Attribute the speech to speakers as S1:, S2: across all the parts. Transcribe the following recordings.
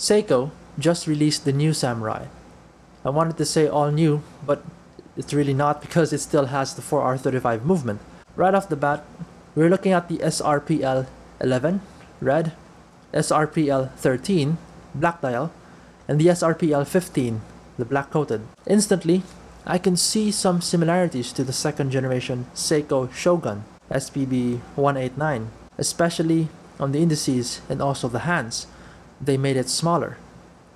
S1: Seiko just released the new Samurai. I wanted to say all new, but it's really not because it still has the 4R35 movement. Right off the bat, we're looking at the SRPL 11, red, SRPL 13, black dial, and the SRPL 15, the black coated. Instantly, I can see some similarities to the second generation Seiko Shogun SPB 189, especially on the indices and also the hands. They made it smaller.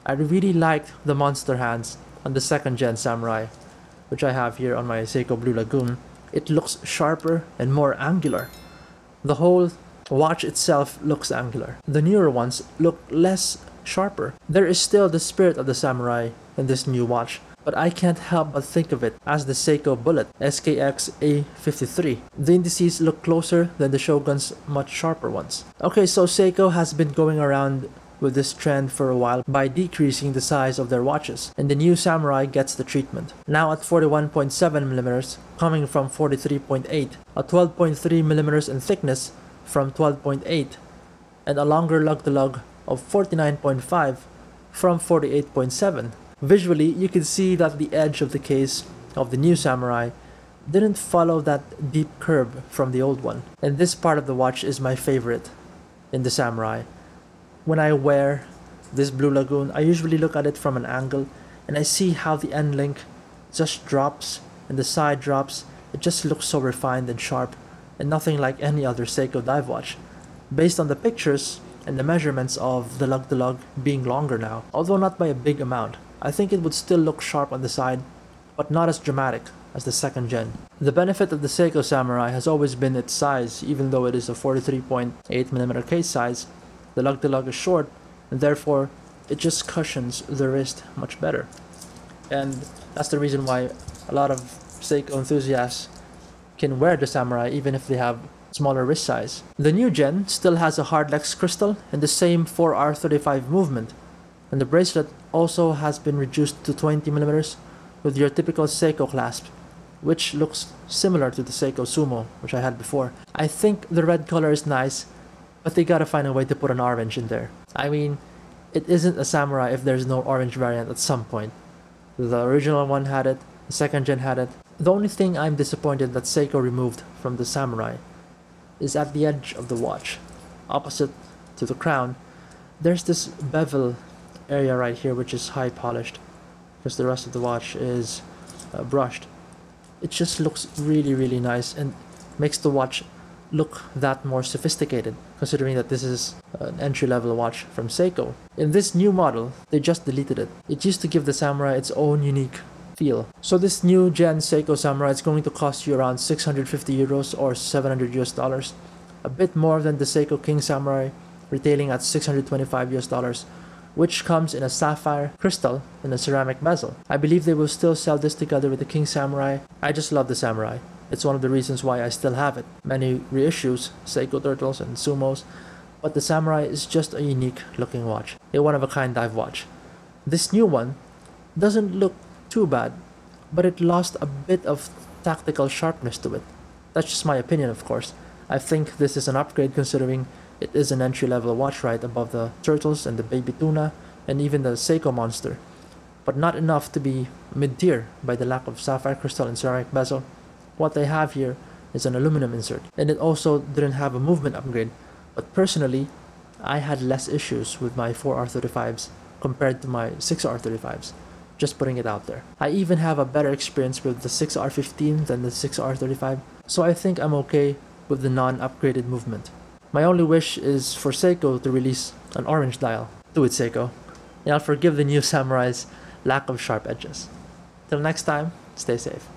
S1: I really liked the monster hands on the second gen Samurai, which I have here on my Seiko Blue Lagoon. It looks sharper and more angular. The whole watch itself looks angular. The newer ones look less sharper. There is still the spirit of the Samurai in this new watch, but I can't help but think of it as the Seiko Bullet SKX A53. The indices look closer than the Shogun's much sharper ones. Okay, so Seiko has been going around with this trend for a while by decreasing the size of their watches, and the new Samurai gets the treatment. Now at 41.7mm, coming from 43.8, a 12.3mm in thickness from 12.8, and a longer lug-to-lug of 49.5 from 48.7. Visually, you can see that the edge of the case of the new Samurai didn't follow that deep curve from the old one. And this part of the watch is my favorite in the Samurai. When I wear this Blue Lagoon, I usually look at it from an angle and I see how the end link just drops and the side drops. It just looks so refined and sharp and nothing like any other Seiko dive watch. Based on the pictures and the measurements of the lug-to-lug being longer now, although not by a big amount, I think it would still look sharp on the side, but not as dramatic as the second gen. The benefit of the Seiko Samurai has always been its size. Even though it is a 43.8mm case size, the lug-to-lug is short, and therefore it just cushions the wrist much better. And that's the reason why a lot of Seiko enthusiasts can wear the Samurai even if they have smaller wrist size. The new gen still has a hardlex crystal and the same 4R35 movement, and the bracelet also has been reduced to 20mm with your typical Seiko clasp, which looks similar to the Seiko Sumo, which I had before. I think the red color is nice, but they gotta find a way to put an orange in there. I mean, it isn't a Samurai if there's no orange variant at some point. The original one had it, the second gen had it. The only thing I'm disappointed that Seiko removed from the Samurai is at the edge of the watch, opposite to the crown, there's this bevel area right here which is high polished because the rest of the watch is brushed. It just looks really nice and makes the watch look that more sophisticated, considering that this is an entry-level watch from Seiko. In this new model, they just deleted it. It used to give the Samurai its own unique feel. So this new gen Seiko Samurai is going to cost you around 650 euros or $700 US, a bit more than the Seiko King Samurai, retailing at 625 US, which comes in a sapphire crystal and a ceramic bezel. I believe they will still sell this together with the King Samurai. I just love the Samurai. It's one of the reasons why I still have it. Many reissues, Seiko Turtles and Sumos, but the Samurai is just a unique looking watch, a one-of-a-kind dive watch. This new one doesn't look too bad, but it lost a bit of tactical sharpness to it. That's just my opinion, of course. I think this is an upgrade considering it is an entry-level watch right above the Turtles and the Baby Tuna and even the Seiko Monster, but not enough to be mid-tier by the lack of sapphire crystal and ceramic bezel. What they have here is an aluminum insert, and it also didn't have a movement upgrade, but personally, I had less issues with my 4R35s compared to my 6R35s. Just putting it out there. I even have a better experience with the 6R15 than the 6R35, so I think I'm okay with the non-upgraded movement. My only wish is for Seiko to release an orange dial. Do it, Seiko, and I'll forgive the new Samurai's lack of sharp edges. Till next time, stay safe.